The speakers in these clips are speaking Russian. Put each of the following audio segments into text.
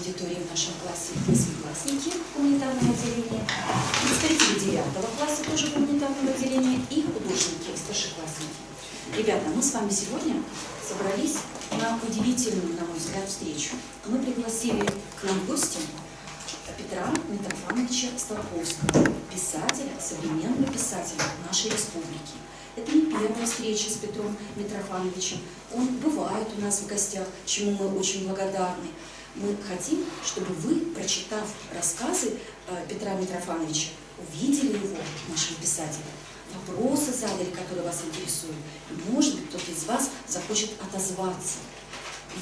аудитории в нашем классе восьмиклассники гуманитарного отделения, представители 9 класса тоже гуманитарного отделения и художники, старшеклассники. Ребята, мы с вами сегодня собрались на удивительную, на мой взгляд, встречу. Мы пригласили к нам в гости Петра Митрофановича Столповского, писателя, современного писателя нашей республики. Это не первая встреча с Петром Митрофановичем. Он бывает у нас в гостях, чему мы очень благодарны. Мы хотим, чтобы вы, прочитав рассказы Петра Митрофановича, увидели его, нашего писателя, вопросы задали, которые вас интересуют. И, может быть, кто-то из вас захочет отозваться,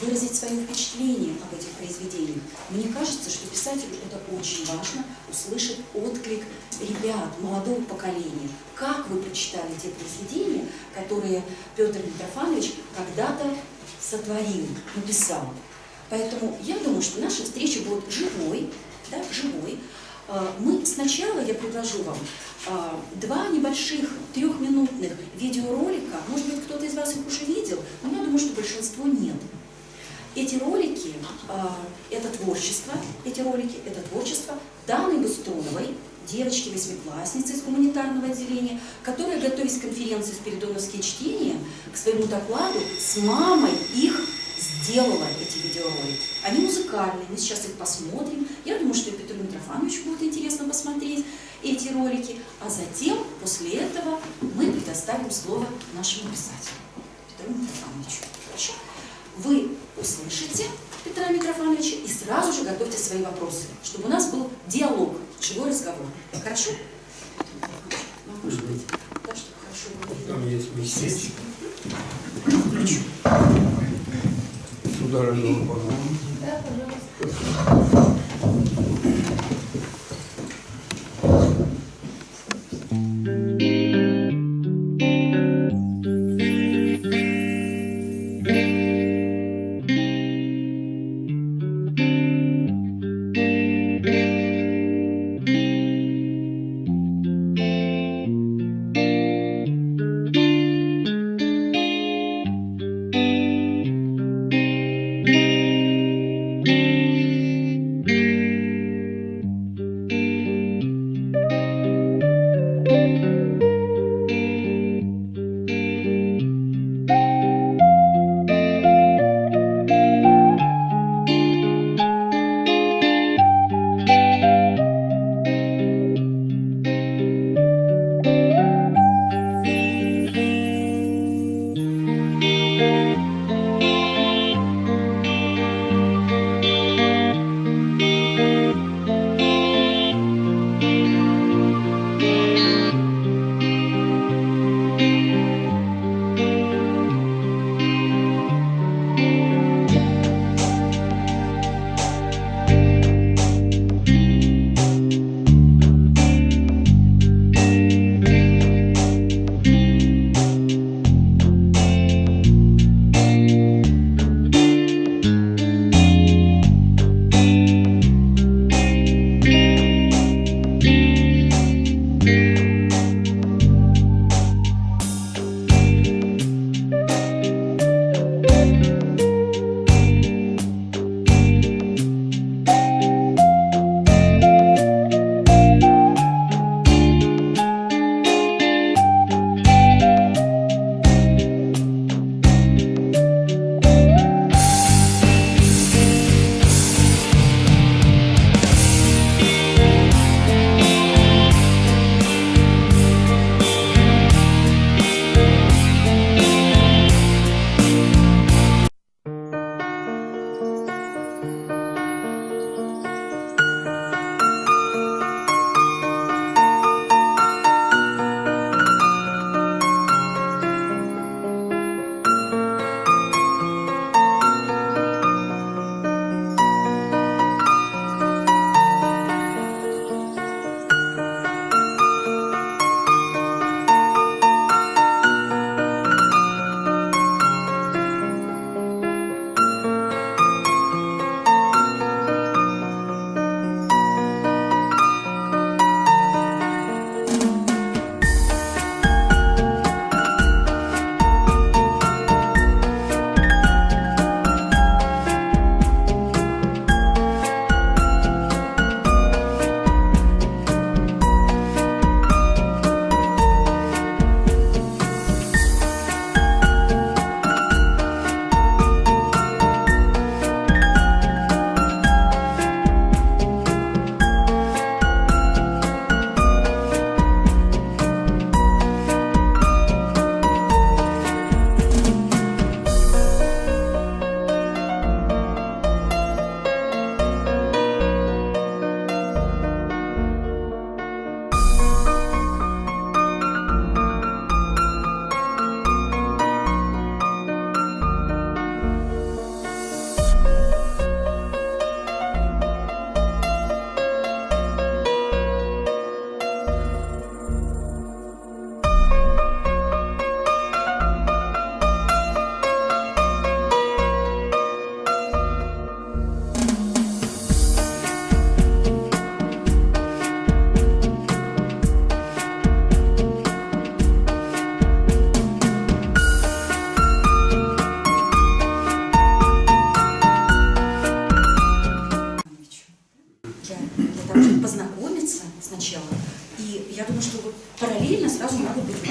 выразить свое впечатление об этих произведениях. Мне кажется, что писателю это очень важно, услышать отклик ребят, молодого поколения. Как вы прочитали те произведения, которые Петр Митрофанович когда-то сотворил, написал. Поэтому я думаю, что наша встреча будет живой, да, живой. Мы сначала, я предложу вам, 2 небольших 3-минутных видеоролика. Может быть, кто-то из вас их уже видел, но я думаю, что большинство нет. Эти ролики, это творчество Даны Быстроновой, девочки-восьмиклассницы из гуманитарного отделения, которая, готовясь к конференции «Спиридоновские чтения», к своему докладу с мамой их сделала, эти видеоролики. Они музыкальные, мы сейчас их посмотрим. Я думаю, что и Петру Митрофановичу будет интересно посмотреть эти ролики. А затем, после этого, мы предоставим слово нашему писателю, Петру Митрофановичу. Хорошо? Вы услышите Петра Митрофановича и сразу же готовьте свои вопросы, чтобы у нас был диалог, живой разговор. Хорошо? Может быть, да, чтобы хорошо было видно. Там есть местечко. Включу. Сударыня, пожалуйста. Да, пожалуйста.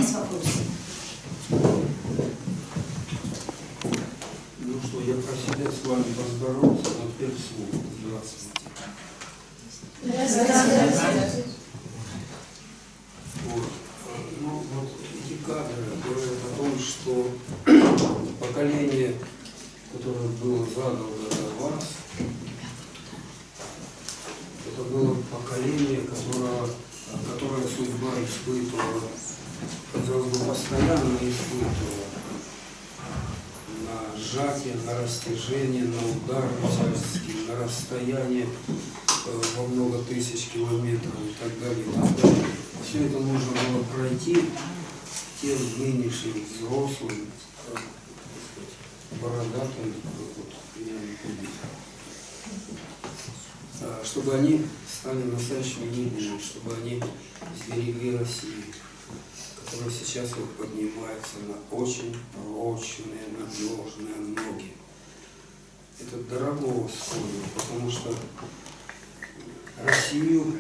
вас вопросы? Ну что, я про себя с вами поздоровался, но теперь вслух. Здравствуйте. Здравствуйте. Вот. Ну вот эти кадры говорят о том, что поколение, которое было задано до вас, это было поколение, которое судьба испытывала, казалось бы, постоянно испытывала. На сжатие, на растяжение, на удары всяческие, на расстояние во много тысяч километров и так далее, и так далее. Все это нужно было пройти тем нынешним взрослым, бородатым, чтобы они стали настоящими лидерами, чтобы они сберегли Россию, которая сейчас вот поднимается на очень прочные, надежные ноги. Это дорого стоит, потому что Россию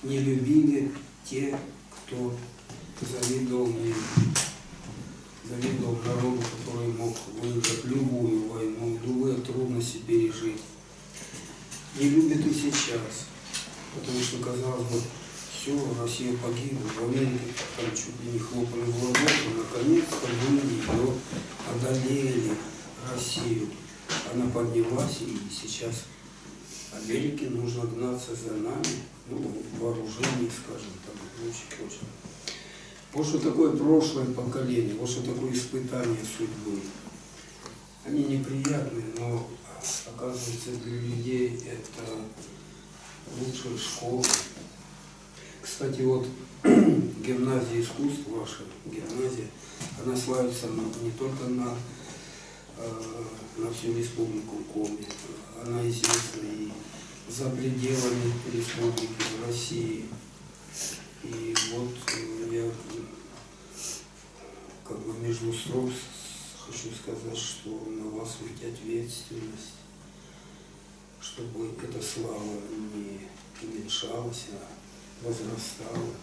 не любили те, кто завидовал ей, завидовал народу, который мог выиграть любую войну, любые трудности пережить. Не любят и сейчас, потому что, казалось бы, все, Россия погибла, в Америке там чуть ли не хлопали в ладоши, наконец-то мы ее одолели, Россию. Она поднялась, и сейчас Америке нужно гнаться за нами, ну, вооружение, скажем так, и прочее. Вот что такое прошлое поколение, вот что такое испытание судьбы. Они неприятные, но, оказывается, для людей это лучшая школа. Кстати, вот гимназия искусств, ваша гимназия, она славится не только на всю республику Коми, она известна и за пределами республики, в России. И вот я как бы между строк хочу сказать, что на вас ведь ответственность, чтобы эта слава не уменьшалась, а возрастала.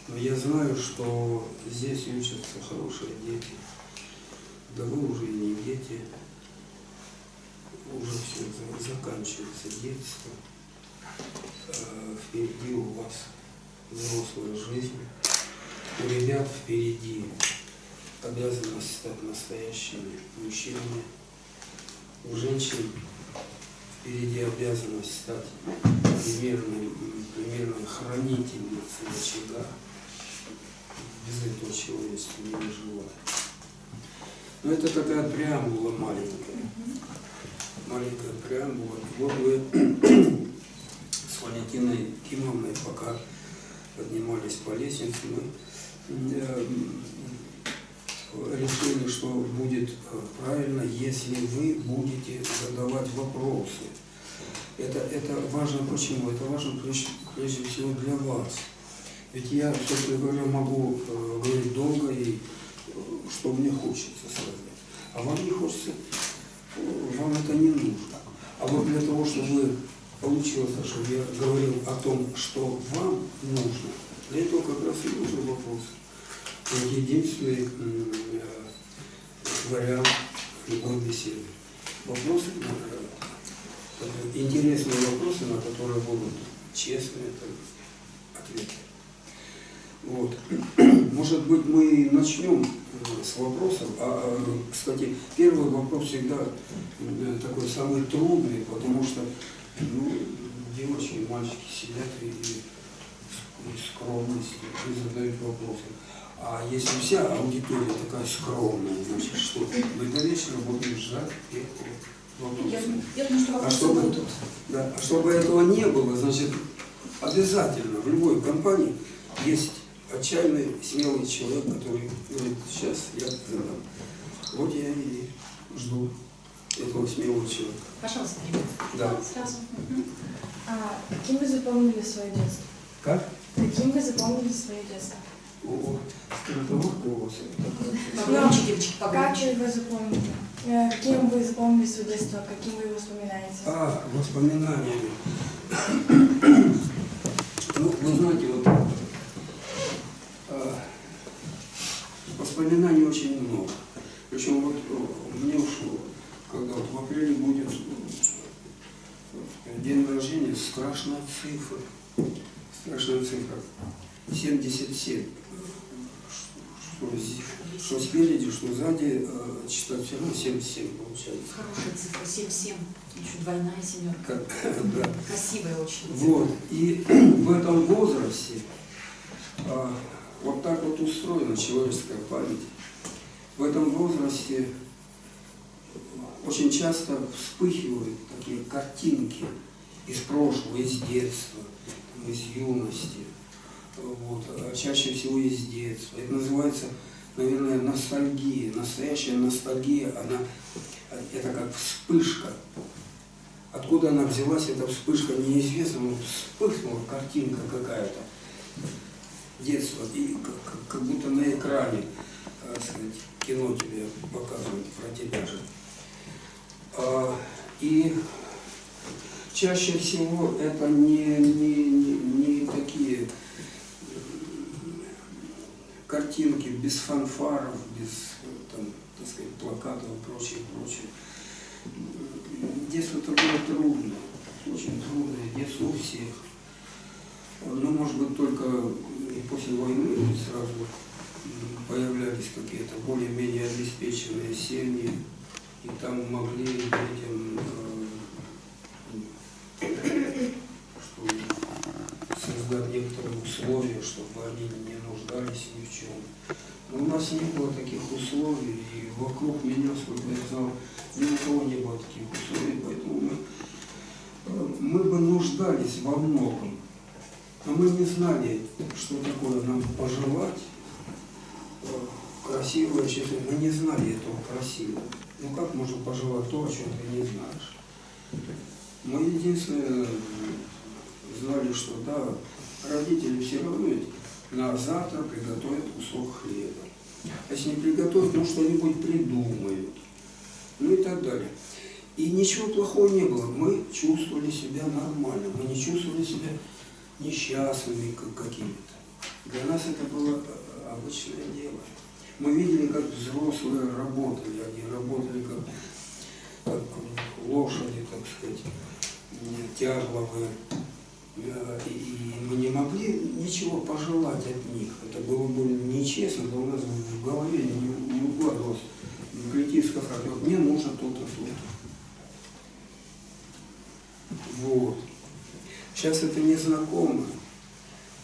Но я знаю, что здесь учатся хорошие дети. Да вы уже и не дети, уже все заканчивается детство. Впереди у вас взрослая жизнь. У ребят впереди обязанность стать настоящими мужчинами. У женщин впереди обязанность стать примерной хранительницей очага. Без этого человечество не выживает. Но это такая преамбула маленькая. Маленькая преамбула. Вот вы с Валентиной Кимовной, пока поднимались по лестнице, мы решили, что будет правильно, если вы будете задавать вопросы. Это важно почему? Это важно прежде всего для вас. Ведь я, собственно говоря, могу говорить долго и что мне хочется сказать. А вам не хочется, вам это не нужно. А вот для того, чтобы получилось, чтобы я говорил о том, что вам нужно, для этого как раз и нужен вопрос. Это единственный вариант любой беседы. Вопросы, интересные вопросы, на которые будут честные ответы. Вот. Может быть, мы начнем с вопросов. Кстати, первый вопрос всегда такой самый трудный, потому что девочки и мальчики сидят и скромности и задают вопросы. А если вся аудитория такая скромная, значит что? Мы до вечера будем ждать вопросов. Я думаю, что вопросы будут. Да, а чтобы этого не было, значит, обязательно в любой компании есть отчаянный, смелый человек, который говорит, сейчас я задам. Вот я и жду этого смелого человека. Пожалуйста. Да. Сразу. Каким вы запомнили свое детство? Как? Каким вы запомнили свое детство? О, скороговорка у вас. Погромче, девочки, Как погромче. вы запомнили? Каким вы запомнили свое детство? Каким вы его вспоминаете? Воспоминаниями. Ну, вы знаете, вот воспоминаний очень много. Причем вот мне ушло, когда вот в апреле будет день рождения, страшная цифра. Страшная цифра. 77. Что спереди, что сзади, читать все равно 77 получается. Хорошая цифра, 7-7. Еще двойная семерка. Да. Красивая очень. Вот. И в этом возрасте вот так вот устроена человеческая память. В этом возрасте очень часто вспыхивают такие картинки из прошлого, из детства, из юности. Вот. А чаще всего из детства. Это называется, наверное, ностальгия. Настоящая ностальгия, это как вспышка. Откуда она взялась, эта вспышка, неизвестно, но вспыхнула картинка какая-то. Детство. И как будто на экране, так сказать, кино тебе показывают про тебя же. И чаще всего это не такие картинки без фанфаров, без, там, так сказать, плакатов и прочее. Детство-то было трудно, очень трудное детство у всех. Но, может быть, только и после войны сразу появлялись какие-то более-менее обеспеченные семьи, и там могли детям создать некоторые условия, чтобы они не нуждались ни в чем. Но у нас не было таких условий, и вокруг меня, сколько я знал, ни у кого не было таких условий, поэтому мы бы нуждались во многом. Но мы не знали, что такое нам пожелать красивое, честно, мы не знали этого красивого. Ну как можно пожелать то, о чем ты не знаешь? Мы единственное знали, что да, родители все равно ведь на завтра приготовят кусок хлеба. А если не приготовят, ну что-нибудь придумают. Ну и так далее. И ничего плохого не было. Мы чувствовали себя нормально. Мы не чувствовали себя несчастными какими-то. Для нас это было обычное дело. Мы видели, как взрослые работали. Они работали как лошади, так сказать, тягловые. И мы не могли ничего пожелать от них. Это было бы нечестно, но у нас в голове не укладывалось критическая фраза. Вот мне нужно то-то, то-то. Вот. Сейчас это не знакомо.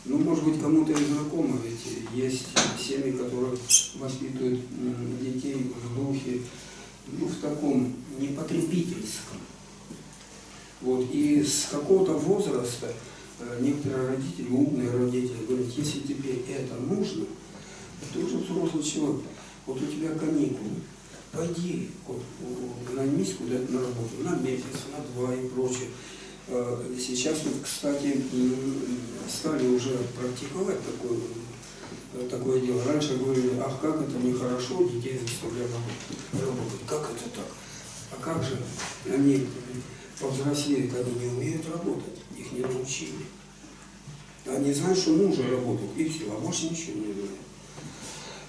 Ну, может быть, кому-то и знакомо, ведь есть семьи, которые воспитывают детей в духе, ну, в таком непотребительском. Вот. И с какого-то возраста некоторые родители, умные родители, говорят, если тебе это нужно, ты уже взрослый человек, вот у тебя каникулы, пойди, вот, наймись куда-то на работу, на месяц, на 2 и прочее. Сейчас, вот, кстати, стали уже практиковать такое дело. Раньше говорили, ах, как это нехорошо, детей заставляют работать. Как это так? А как же они повзрослеют, они не умеют работать, их не научили. Они знают, что нужно работать, и все, а больше ничего не знают.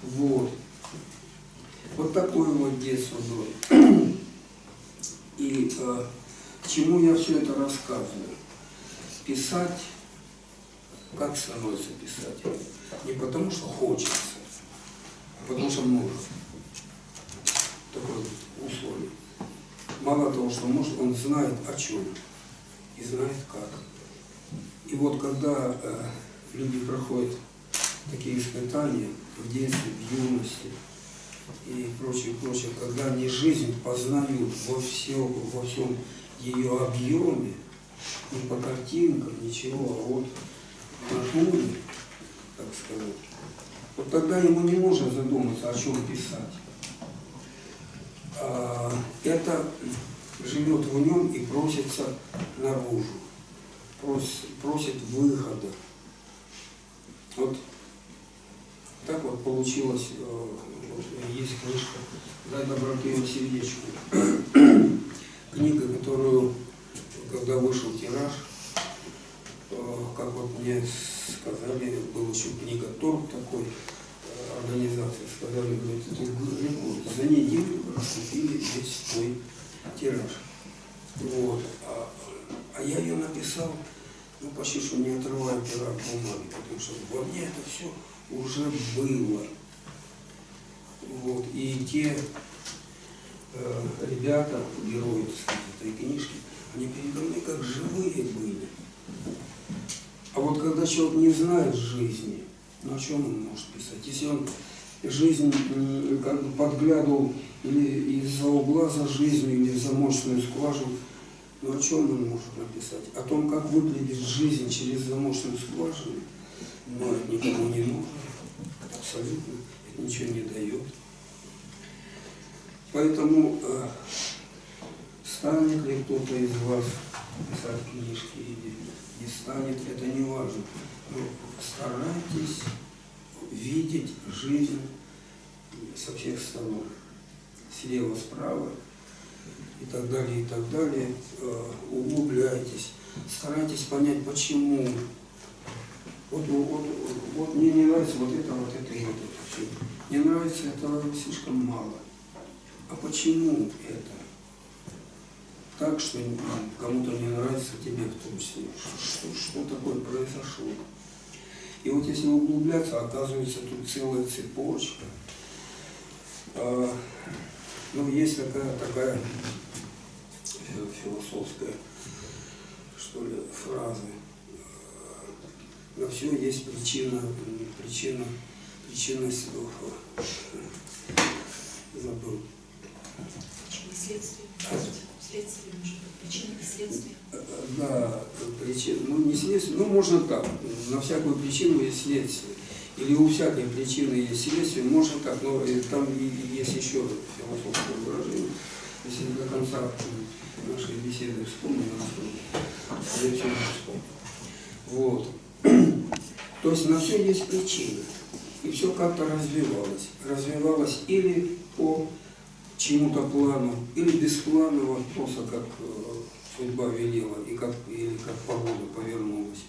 Вот. Вот такое вот детство было. И к чему я все это рассказываю? Писать, как становится писателем? Не потому, что хочется, а потому, что нужно. Такое условие. Мало того, что может, он знает о чем и знает как. И вот когда люди проходят такие испытания в детстве, в юности и прочее, когда они жизнь познают во всем ее объеме, не по картинкам, ничего, а вот на натуре, так сказать, вот тогда ему не нужно задуматься, о чем писать. Это живет в нем и просится наружу, просит выхода. Вот так вот получилось, вот есть книжка «Дай доброты и сердечку». Книга, которую, когда вышел тираж, как вот мне сказали, был еще книга торг такой, организации, сказали, сказали, говорит, эту рекорд. За неделю раскупили весь твой тираж. Вот. А я ее написал, ну, почти что не отрывая пера от бумаги, потому что во мне это все уже было. Вот. И те ребята, герои, так сказать, этой книжки, они передо мной как живые были. А вот когда человек не знает жизни, ну о чем он может писать? Если он жизнь как бы подглядывал или из-за угла за жизнью, или в замочную скважину, ну о чем он может написать? О том, как выглядит жизнь через замочную скважину? Но это никому не нужно. Абсолютно. Это ничего не дает. Поэтому станет ли кто-то из вас писать книжки или не станет, это не важно. Но старайтесь видеть жизнь со всех сторон. Слева, справа и так далее, и так далее. Углубляйтесь. Старайтесь понять, почему. Вот мне не нравится вот это и вот это все. Не нравится этого слишком мало. А почему это? Так, что кому-то не нравится, тебе в том числе. Что такое произошло? И вот если углубляться, оказывается, тут целая цепочка. Ну, есть такая философская, что ли, фраза. На все есть причина забыл. Следствие. Следствие, может быть, причина и следствие. Да, причина, ну не следствие, ну можно так, на всякую причину есть следствие. Или у всякой причины есть следствие, можно так, но там есть еще философское выражение. Если до конца нашей беседы вспомню, я все не вспомню. Вот. То есть на все есть причина. И все как-то развивалось. Развивалось или по чему-то плану, или беспланово, просто как судьба велела, или как погода повернулась.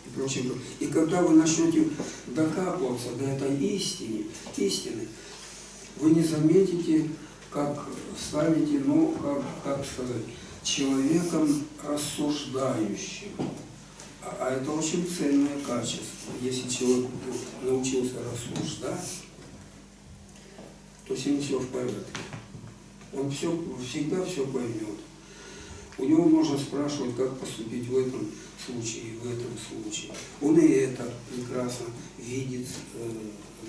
И прочее. И когда вы начнете докапываться до этой истины, вы не заметите, как станете, ну, как сказать, человеком рассуждающим. А это очень ценное качество. Если человек научился рассуждать, то с ним все в порядке. Он всегда все поймет. У него можно спрашивать, как поступить в этом случае и в этом случае. Он и это прекрасно видит,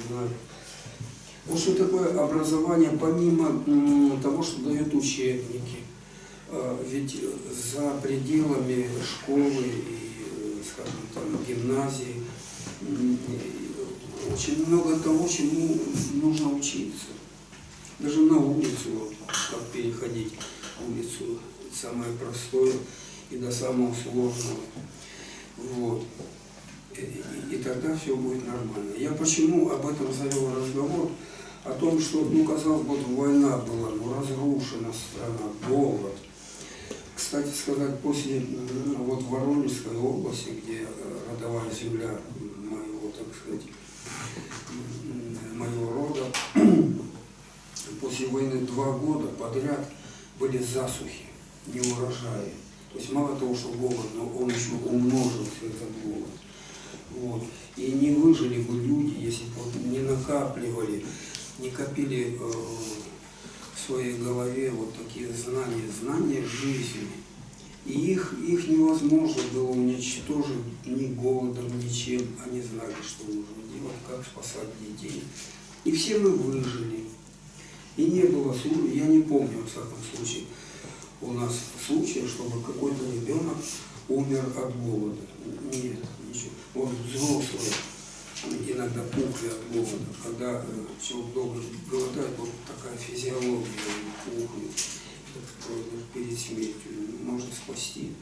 знает. Вот что такое образование, помимо того, что дают учебники. Ведь за пределами школы и, скажем, там, гимназии очень много того, чему нужно учиться. Даже на улицу, как переходить улицу, самое простое и до самого сложного. Вот. И тогда все будет нормально. Я почему об этом завел разговор? О том, что, ну, казалось бы, война была, ну, разрушена страна, голод. Кстати сказать, после вот Воронежской области, где родовая земля моего, так сказать, моего рода, после войны 2 года подряд были засухи, неурожаи. То есть мало того, что голод, но он еще умножился, этот голод. Вот. И не выжили бы люди, если бы не накапливали, не копили в своей голове вот такие знания жизни. И их невозможно было уничтожить ни голодом, ничем. Они знали, что нужно делать, как спасать детей. И все мы выжили. И не было случая, я не помню, во всяком случае, у нас случая, чтобы какой-то ребенок умер от голода. Нет, ничего. Вот взрослые иногда пухли от голода. Когда человек долго голодает, вот такая физиология пухнет перед смертью. Можно спасти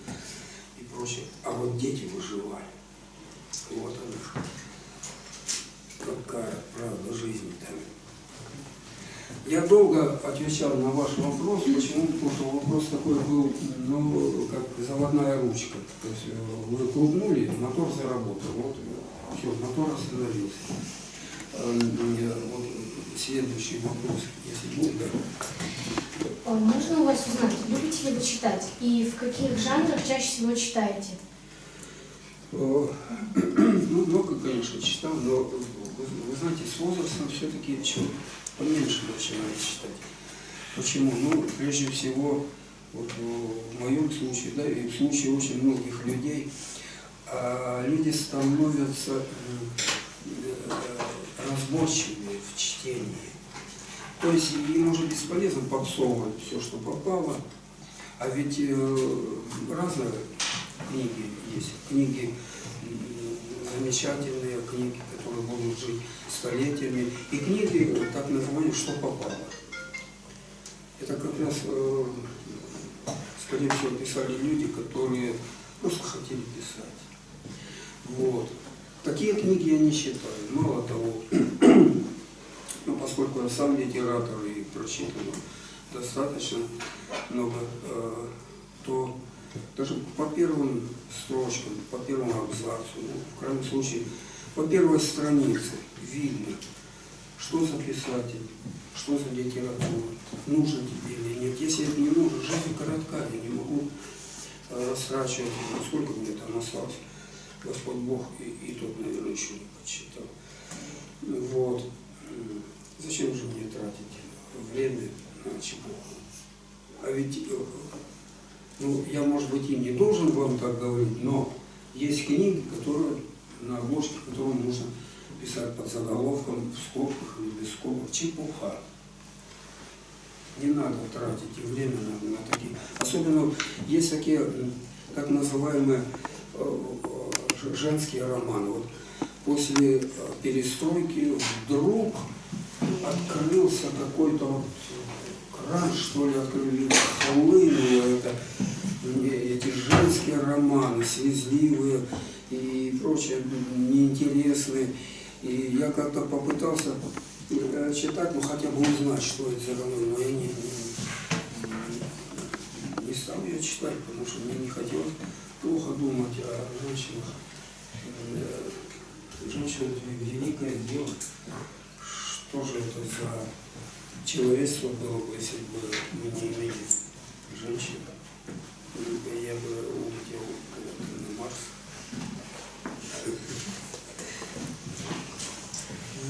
и прочее. А вот дети выживали. Вот она. Какая правда жизни там. Я долго отвечал на ваш вопрос. Почему? Потому что вопрос такой был, ну, как заводная ручка. То есть вы крутнули, мотор заработал. Вот все, мотор остановился. Вот следующий вопрос, если будет, да. Можно у вас узнать, любите ли вы читать и в каких жанрах чаще всего читаете? Ну, много, конечно, читал, но, вы знаете, с возрастом все-таки чуть поменьше начинаю читать. Почему? Ну, прежде всего, вот в моем случае, да, и в случае очень многих людей, люди становятся разборчивее в чтении. То есть им уже бесполезно подсовывать все, что попало, а ведь разные книги есть. Книги замечательные, книги, которые будут жить столетиями, и книги, так называемые, что попало. Это как раз, скорее всего, писали люди, которые просто хотели писать. Вот. Такие книги я не считаю. Мало того, ну, поскольку я сам литератор и прочитал достаточно много, то даже по первым строчкам, по первому абзацу, ну, в крайнем случае, по первой странице видно, что за писатель, что за литература, нужно тебе или нет. Если это не нужно, жизнь коротка, я не могу растрачивать, сколько мне там осталось, Господь Бог и тот, наверное, еще не подсчитал. Вот. Зачем же мне тратить время на чепуху? А ведь, ну, я, может быть, и не должен вам так говорить, но есть книги, которые на обложке, которые нужно писать под заголовком, в скобках или без скобок. Чепуха. Не надо тратить время на такие. Особенно есть такие, так называемые, женские романы. Вот после перестройки вдруг открылся какой-то вот кран, что ли, открыли хлынуло это, эти женские романы, слезливые и прочее, неинтересные. И я как-то попытался читать, ну хотя бы узнать, что это за роман, но я не стал ее читать, потому что мне не хотелось плохо думать о женщинах. Женщина – великое дело. Что же это за человечество было бы, если бы мы не имели женщин? Я бы улетел на Марс.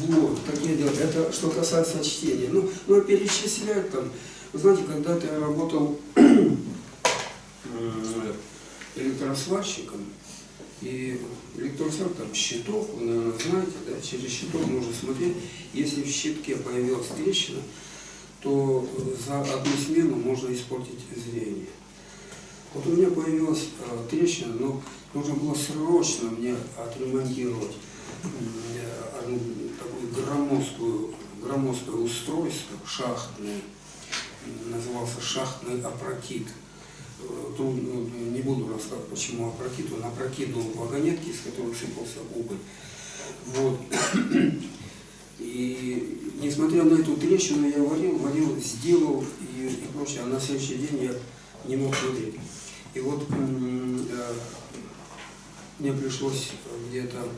Вот, такие дела. Это что касается чтения. Ну, перечислять там. Вы знаете, когда-то я работал электросварщиком, и электросвар там щиток, вы, наверное, знаете, да, через щиток можно смотреть. Если в щитке появилась трещина, то за одну смену можно испортить зрение. Вот у меня появилась трещина, но нужно было срочно мне отремонтировать одну такую громоздкое устройство, шахтное, назывался шахтный опрокид. Тут не буду рассказывать, почему опрокид. Он опрокидывал вагонетки, из которых сыпался уголь. Вот. И несмотря на эту трещину, я варил, сделал и прочее. А на следующий день я не мог смотреть. И вот мне пришлось где-то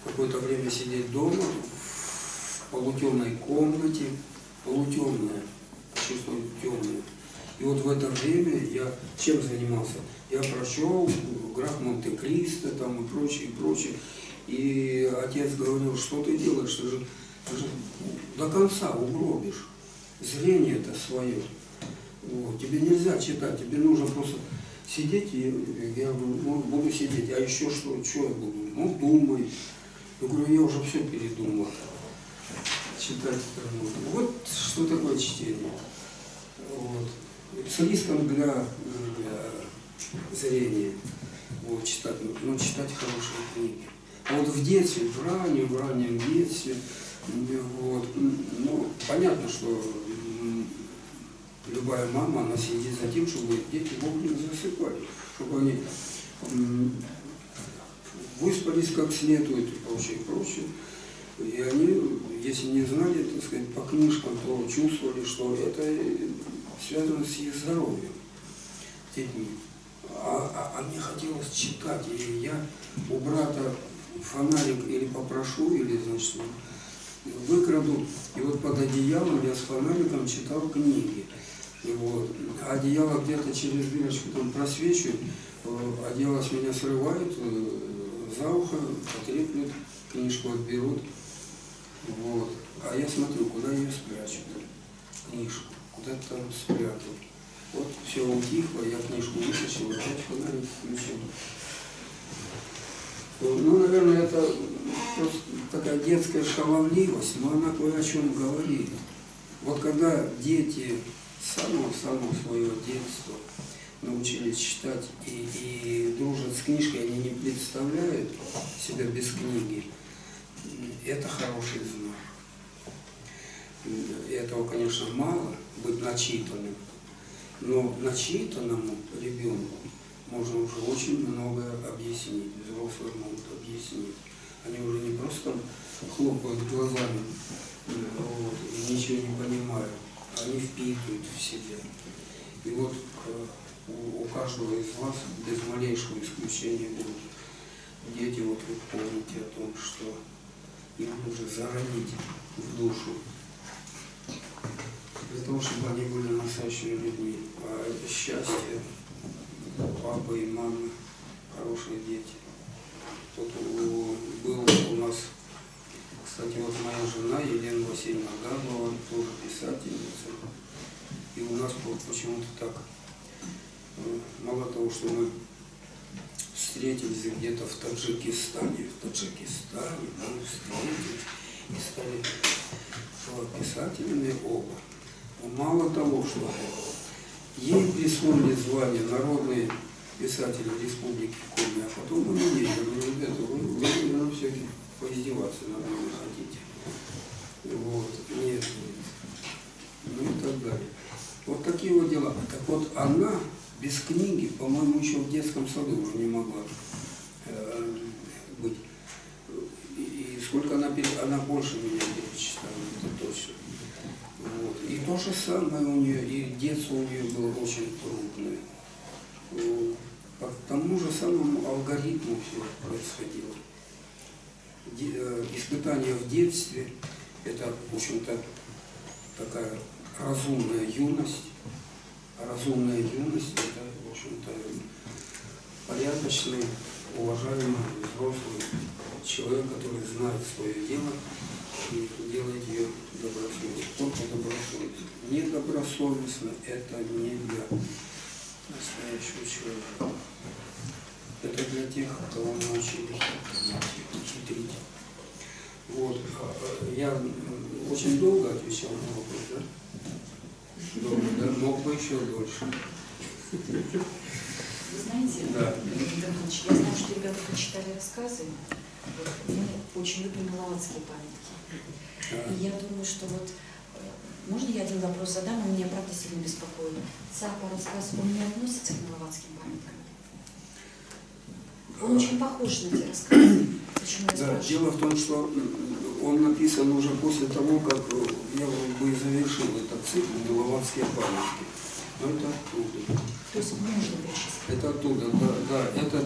какое-то время сидеть дома, в полутемной комнате, полутемная, чувствую темную. И вот в это время я чем занимался? Я прочел «Граф Монте-Кристо» там и прочее, и прочее. И отец говорил, что ты делаешь, ты же до конца угробишь зрение-то свое. Вот. Тебе нельзя читать, тебе нужно просто сидеть, и я говорю, ну, буду сидеть, а еще что я буду? Ну, думай. Я говорю, я уже все передумал. Читать можно. Вот что такое чтение. Вот. С риском для зрения. Вот, читать, но читать хорошие книги. А вот в детстве, в раннем детстве, вот, ну, понятно, что любая мама, она следит за тем, чтобы дети вовремя засыпали, чтобы они выспались как следует и прочее, прочее. И они, если не знали, так сказать, по книжкам, то чувствовали, что это связано с их здоровьем, детьми. А мне хотелось читать, и я у брата фонарик или попрошу, или, значит, выкраду. И вот под одеялом я с фонариком читал книги. И вот. Одеяло где-то через дырочку там просвечивает, одеяло с меня срывают, за ухо потреплют, книжку отберут. Вот. А я смотрю, куда ее спрячут, книжку, куда-то там спрятал. Вот все утихло, я книжку вытащил, опять фонарик включил. Ну, наверное, это просто такая детская шаловливость, но она кое о чем говорит. Вот когда дети с самого своего детства научились читать и дружат с книжкой, они не представляют себя без книги, это хороший знак. Этого, конечно, мало, быть начитанным, но начитанному ребенку можно уже очень многое объяснить, взрослые могут объяснить. Они уже не просто хлопают глазами вот, и ничего не понимают, они впитывают в себя. И вот у каждого из вас, без малейшего исключения, будут дети, вот вы помните о том, что им нужно заронить в душу, для того, чтобы они были настоящими людьми. А это счастье, папа и мама, хорошие дети. Тут был у нас, кстати, вот моя жена Елена Васильевна Габлова, тоже писательница. И у нас вот почему-то так, мало того, что мы встретились где-то в Таджикистане, мы встретились и стали писателями оба. Мало того, что ей присвоили звание народный писатель Республики Коми, а потом мы ей говорили, ребята, вы наверное, все-таки поиздеваться над нами хотите. Вот, нет, ну и так далее. Вот такие вот дела. Так вот, она без книги, по-моему, еще в детском саду уже не могла быть. И сколько она больше меня перечитала, это точно. Вот. И то же самое у нее, и детство у нее было очень трудное. По тому же самому алгоритму все происходило. Испытания в детстве – это, в общем-то, такая разумная юность. А разумная юность – это, в общем-то, порядочный, уважаемый, взрослый человек, который знает свое дело и делает ее добросовестно. Только добросовестно. Недобросовестно – это не для настоящего человека. Это для тех, кого научили хитрить. Вот. Я очень долго отвечал на вопрос, да? Долго, да? Мог бы еще дольше. Вы знаете, Да. Владимир Ильич, я знаю, что ребята почитали рассказы. Вот, мы очень любим миловацкие памятки. И я думаю, что вот, можно я один вопрос задам, он меня правда сильно беспокоит. Цапа рассказ, он не относится к миловацким памяткам? Он очень похож на те рассказы. Почему я Да, спрашиваю? дело в том, что он написан уже после того, как я бы завершил этот цикл «Миловацкие памятки». Но это оттуда. То есть можно перечислить? Это оттуда, да. Это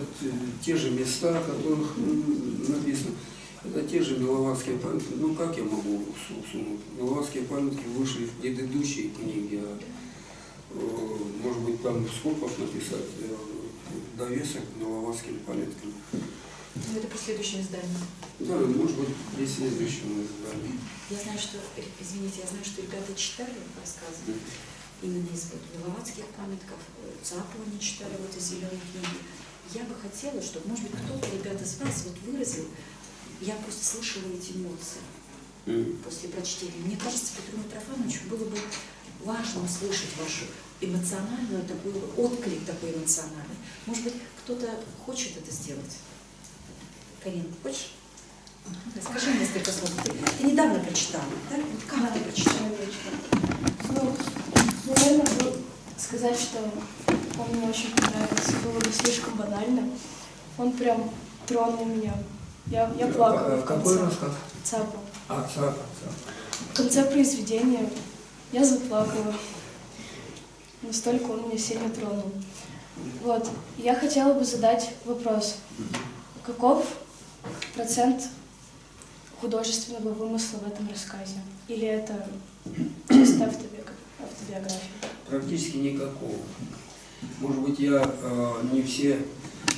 те же места, о которых написано. Это те же миловацкие памятки. Ну, как я могу усунуть? Миловацкие памятки вышли в предыдущей книге. Может быть, там в скобках написать довесок к миловацким памяткам. Ну, это при следующем издании. Да, может быть, при следующем издании. Я знаю, что, извините, я знаю, что ребята читали рассказы именно из миловацких памятков, Цапу они читали вот из зеленой книги. Я бы хотела, чтобы, может быть, кто-то, ребята, из вас вот выразил, я просто слышала эти эмоции после прочтения. Мне кажется, Петру Митрофановичу было бы важно услышать вашу эмоциональную, такой отклик такой эмоциональный. Может быть, кто-то хочет это сделать? Карин, хочешь? Скажи несколько слов. Ты недавно прочитала, да? Вот как ты прочитала? Ну, наверное, сказать, что он мне очень понравился, было бы слишком банально. Он прям тронул меня. Я плакала в конце. Какой рассказ? Цапа. Цапа. В конце произведения я заплакала. Настолько он меня сильно тронул. Вот. Я хотела бы задать вопрос. Каков процент художественного вымысла в этом рассказе? Или это чисто автобиография? Практически никакого. Может быть, я не все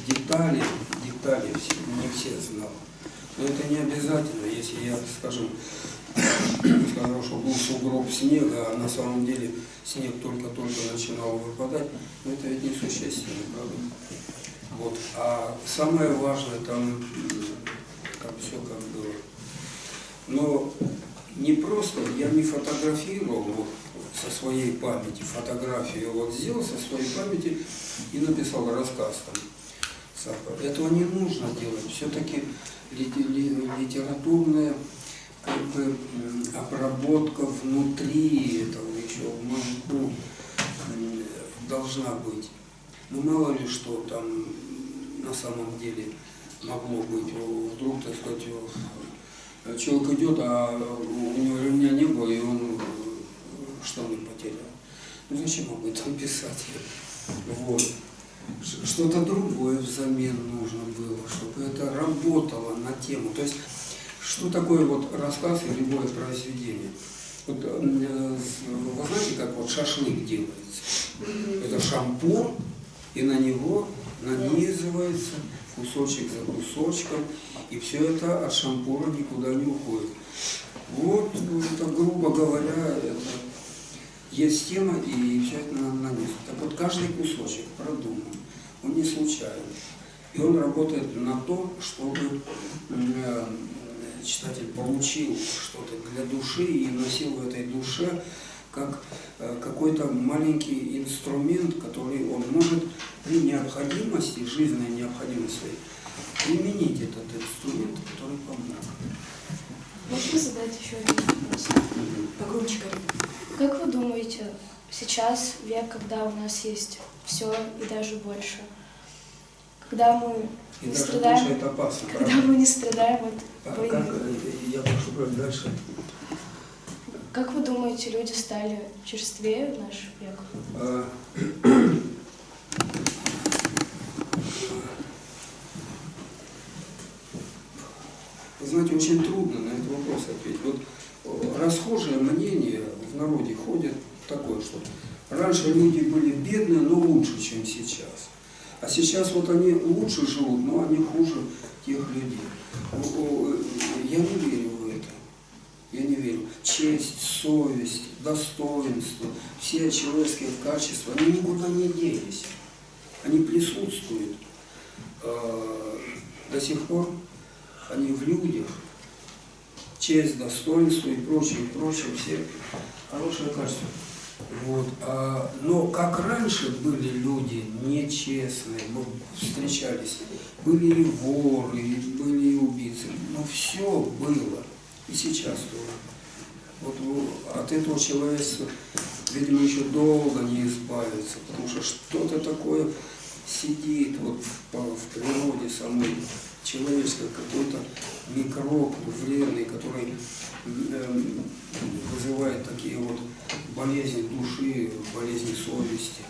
детали не все знал. Но это не обязательно, если я, скажем, сказал, что был сугроб снега, а на самом деле снег только-только начинал выпадать, но это ведь несущественно, правда? Вот. А самое важное там, как все как было. Но не просто, я не фотографировал вот, со своей памяти, фотографию вот сделал со своей памяти и написал рассказ там. Этого не нужно делать. Все-таки литературная как бы обработка внутри этого еще в мозгу должна быть. Ну мало ли что там на самом деле могло быть. Вдруг, так сказать, человек идет, а у него ремня не было, и он штаны потерял. Ну зачем об этом писать? Вот. Что-то другое взамен нужно было, чтобы это работало на тему. То есть, что такое вот рассказ и любое произведение? Вот, вы знаете, как вот шашлык делается? Это шампур, и на него нанизывается кусочек за кусочком, и все это от шампура никуда не уходит. Вот, это, грубо говоря, это есть тема, и все это нанизано. Так вот, каждый кусочек продуман, он не случайный. И он работает на то, чтобы читатель получил что-то для души и носил в этой душе как какой-то маленький инструмент, который он может при необходимости, жизненной необходимости, применить этот инструмент, который помог. Можно задать еще один вопрос? Погромче говори. Как вы думаете, сейчас век, когда у нас есть все и даже больше, когда мы И не даже страдаем, больше это опасно, когда правда? мы не страдаем от А войны, как, я прошу брать дальше. как вы думаете, люди стали черствее в наш век? Вы знаете, очень трудно на этот вопрос ответить. Вот расхожее мнение в народе ходит такое, что раньше люди были бедные, но лучше, чем сейчас. А сейчас вот они лучше живут, но они хуже тех людей. Я не верю в это. Я не верю. Честь, совесть, достоинство, все человеческие качества, они никуда не делись. Они присутствуют до сих пор. Они в людях. Честь, достоинство и прочее, все хорошие качества. Вот. Но как раньше были люди нечестные, встречались, были и воры, были и убийцы, но все было. И сейчас тоже. Вот от этого человечества, видимо, еще долго не избавиться, потому что что-то такое сидит вот в природе самой человеческой, какой-то микроб вредный, который вызывает такие вот болезни души, болезни совести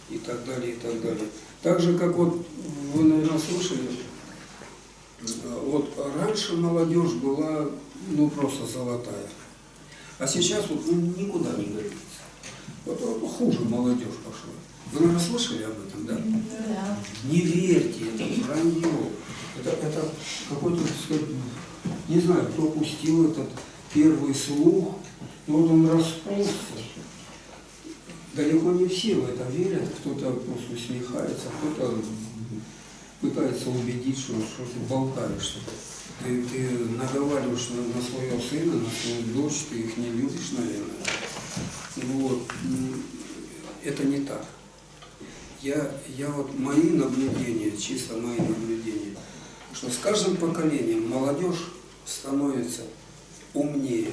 и так далее, и так далее. Так же, как вот вы, наверное, слышали, вот раньше молодежь была, ну, просто золотая, а сейчас вот никуда не годится. Вот хуже молодежь пошла. Вы, наверное, слышали об этом, да? Да. Не верьте, это вранье. Это какой-то, так сказать, не знаю, кто пустил этот первый слух, но вот он расползся. Далеко не все в это верят, кто-то просто усмехается, кто-то пытается убедить, что ты болтаешь. Ты наговариваешь на своего сына, на свою дочь, ты их не любишь, наверное. Вот. Это не так. Я вот мои наблюдения, чисто мои наблюдения, что с каждым поколением молодежь становится умнее,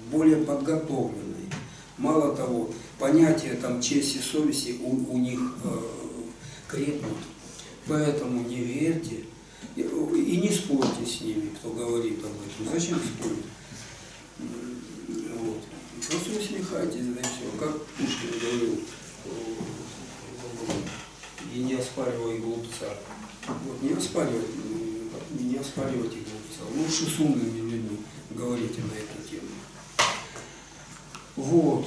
более подготовленной. Мало того, понятия там чести и совести у них крепнут. Поэтому не верьте и не спорьте с ними, кто говорит об этом. Зачем спорить? Вот. Просто усмехайтесь, да и все. Как Пушкин говорил, и не оспаривай глупца. Вот, не оспаривай не оспаривайте глупца. Лучше с умными людьми говорите на эту тему. Вот.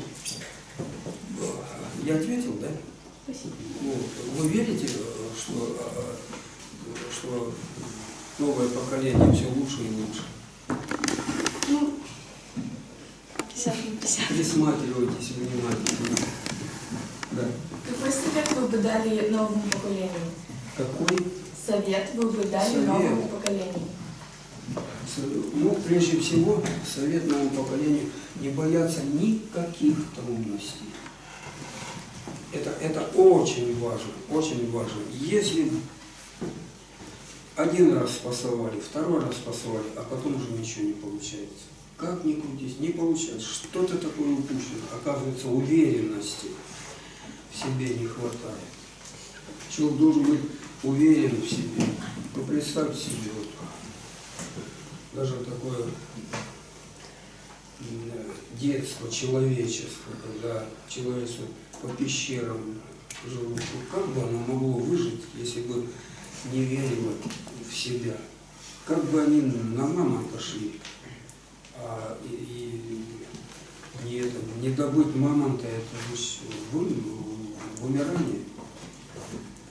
Я ответил, да? Спасибо. Вот. Вы верите, что новое поколение все лучше и лучше? Ну, 50 на 50. Присматривайтесь внимательно. Да. Какой совет вы бы дали новому поколению? Какой? Совет вы бы дали Совет? новому поколению? Ну, прежде всего, совет новому поколению не бояться никаких трудностей. Это очень важно, очень важно. Если один раз спасовали, второй раз спасовали, а потом уже ничего не получается. Как ни крутись, не получается. Что-то такое упущено. Оказывается, уверенности в себе не хватает. Человек должен быть уверен в себе. Ну, представьте себе, вот, даже такое детство человеческое, когда человечество по пещерам жило, как бы оно могло выжить, если бы не верило в себя? Как бы они на мамонта шли, и не добыть мамонта, это же вымирание.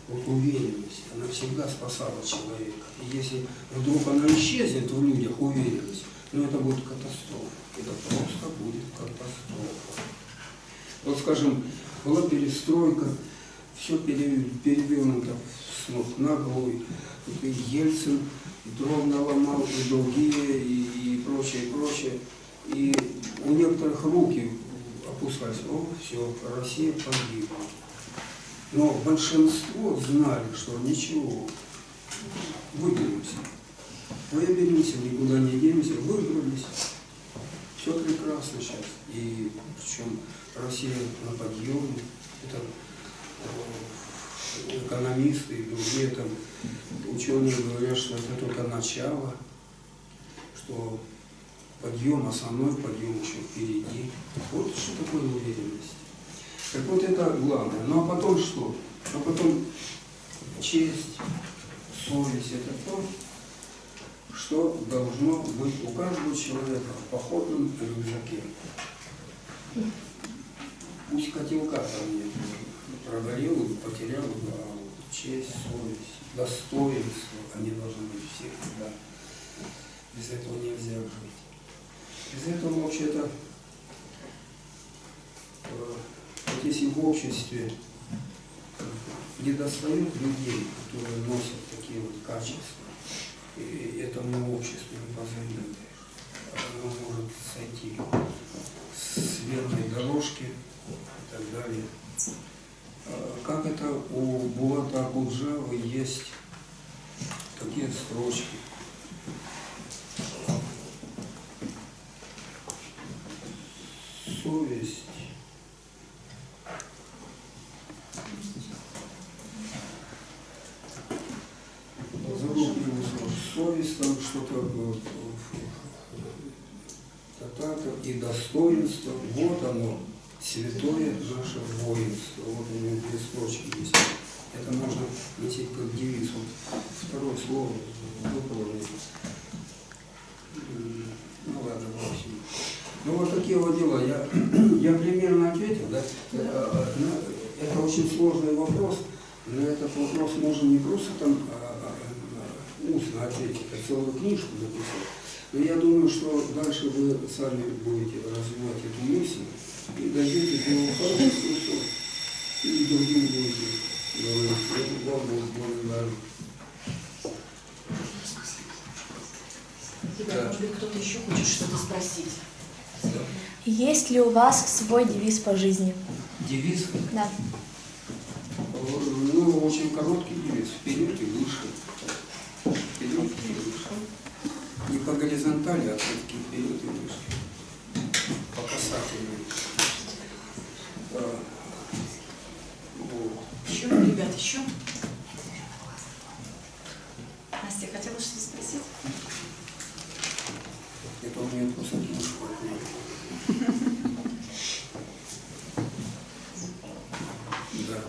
Вот уверенность, она всегда спасала человека. И если вдруг она исчезнет в людях, уверенность, ну это будет катастрофа. Это просто будет катастрофа. Вот, скажем, была перестройка, все перевернуто с ног на голову. И Ельцин дров наломал, и другие, и прочее, и прочее. И у некоторых руки опускались. О, все, Россия погибла. Но большинство знали, что ничего, выберемся. Выберемся, никуда не денемся, выбрались. Все прекрасно сейчас. И причем Россия на подъеме. Это экономисты и другие там ученые говорят, что это только начало, что подъем, основной подъем еще впереди. Вот что такое уверенность. Так вот это главное. Ну а потом что? А потом честь, совесть – это то, что должно быть у каждого человека в походном рюкзаке. Пусть котелка там нет, прогорел и потерял, а вот честь, совесть, достоинство, они должны быть всегда. Без этого нельзя жить. Без этого вообще-то, вот если в обществе не достает людей, которые носят такие вот качества, и этому обществу не позавидуешь, оно может сойти с верной дорожки и так далее. Как это у Булата Акуджавы есть такие строчки. Совесть. Совесть там что-то и достоинство, вот оно, святое наше воинство. Вот у него две строчки есть. Это можно носить как девиз. Вот второе слово выполнено. Ну ладно, в общем. Ну вот такие вот дела. Я примерно ответил, да? Это очень сложный вопрос. На этот вопрос можно не просто там устно ответить, а целую книжку написать. Но я думаю, что дальше вы сами будете развивать эту мысль и дойдете до хороших вкусов. И другим будете говорить. Это главное, благодарю. Ребята, может быть, кто-то еще хочет что-то спросить? Есть ли у вас свой девиз по жизни? Девиз? Да. Ну, очень короткий девиз. Вперед и выше. Вперед и выше. Не по горизонтали, а все-таки вперед и выше. По касательной. Вот. Еще, ребят, еще? Настя, хотела что-то спросить? Это у меня просто книжку отняли. Да.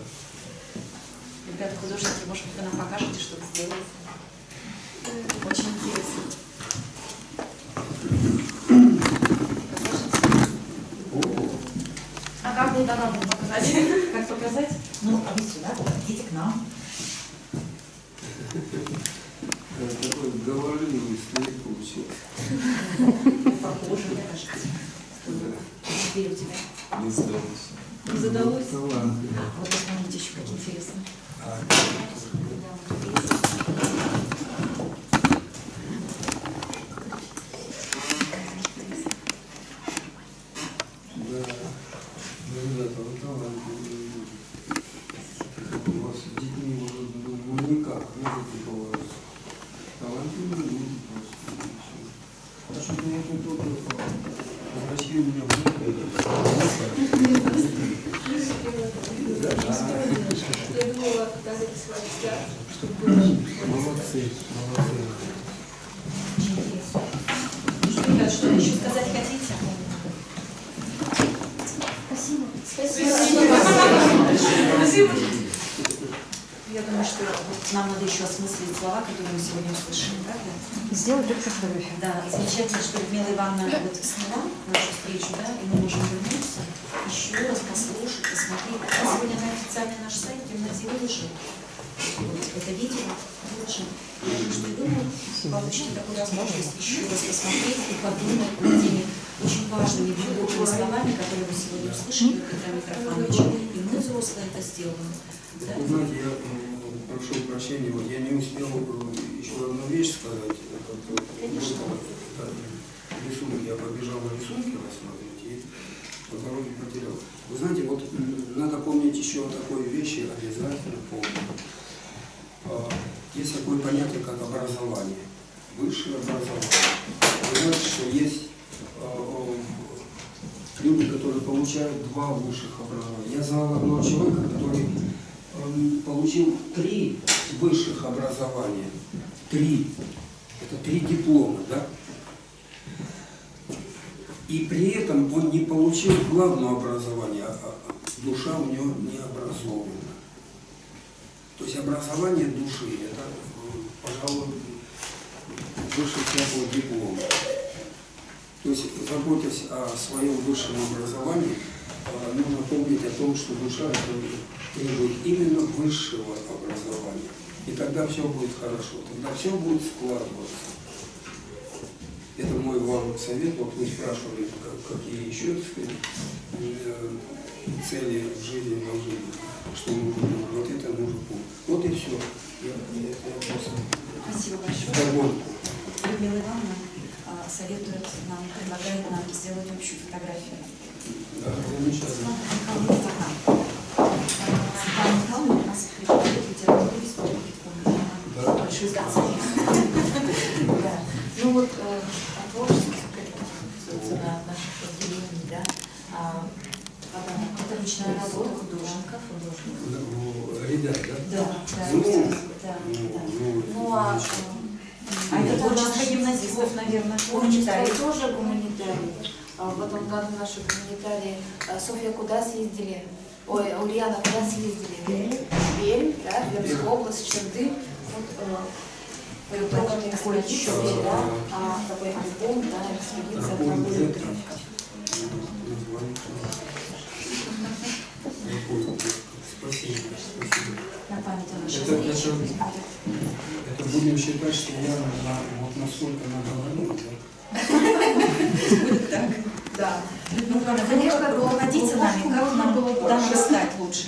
Ребята, художники, может быть, вы нам покажете, что вы сделали? Очень интересно. да, надо показать. Как показать? Ну, а вы сюда, идите к нам. Такой говорливый старик получился. Похоже, мне кажется. Где у тебя? Не сдалось. Не задалось? Талант. Вот посмотрите еще, как интересно. Да, ребята, вы талантливые люди. У вас с детьми уже, ну никак, музыки у вас. Талантливые люди просто. А что я тут только зрачки у меня Я думала, когда записывать взгляд, чтобы было. молодцы, молодцы. Очень интересно. Ну что, ребят, что еще сказать хотите? Спасибо. Спасибо. Я думаю, что вот нам надо еще осмыслить слова, которые мы сегодня услышали, правда? Сделать фотографию. Да, замечательно, что Людмила Ивановна вот сняла нашу встречу, да, и мы можем вернуться, еще раз послушать, посмотреть. Сегодня на официальный наш сайт темноте выложим. Вот это видео выложим. Я думаю, что вы получите такую возможность еще раз посмотреть и подумать над теми очень важными глубокими словами, которые вы сегодня услышали от Петра Митрофановича. И мы, взрослые, это сделаем. Да? Вы знаете, я прошу прощения, вот я не успел еще одну вещь сказать. Конечно. Рисунок, я побежал на рисунки рассматривать и по дороге потерял. Вы знаете, вот надо помнить еще о такой вещи, обязательно помнить. Есть такое понятие, как образование, высшее образование. Вы знаете, что есть люди, которые получают 2 высших образования. Я знал одного человека, который получил 3 высших образования. 3. Это 3 диплома, да? И при этом он не получил главного образования, а душа у него не образована. То есть образование души – это, пожалуй, выше всякого диплома. То есть, заботясь о своем высшем образовании, нужно помнить о том, что душа требует именно высшего образования. И тогда все будет хорошо, тогда все будет складываться. Это мой вам совет. Вот вы спрашивали, какие еще, так сказать, цели в жизни должны быть, что нужно. Вот это нужно помнить. Вот и все. Я просто Спасибо большое. догонку. Людмила Ивановна советует нам, предлагает нам сделать общую фотографию. Да, замечательно. Светлана Михайловна у нас преподает литературу и историю Да. большой специалист. Да. Ну вот о творчестве, собственно, наших разделений, да. Это личная работа художника. Ребят, да? Да, Ну, да. ну, А это творчество гимназистов, наверное, гуманитарий. Тоже гуманитарий. В этом году наши гуманитарии Софья куда съездили? Ой, Ульяна куда съездили? В Пермь, да, в Пермскую область, Черды. Вот, Такой отчет, да, такой альбом, да, экспедиция проводит. Спасибо. На память о нашей встрече. Это будем считать, что я вот насколько наговорил, да? Будет так. Да. Ну, конечно, руководите нами, как нам, куда нам стать лучше.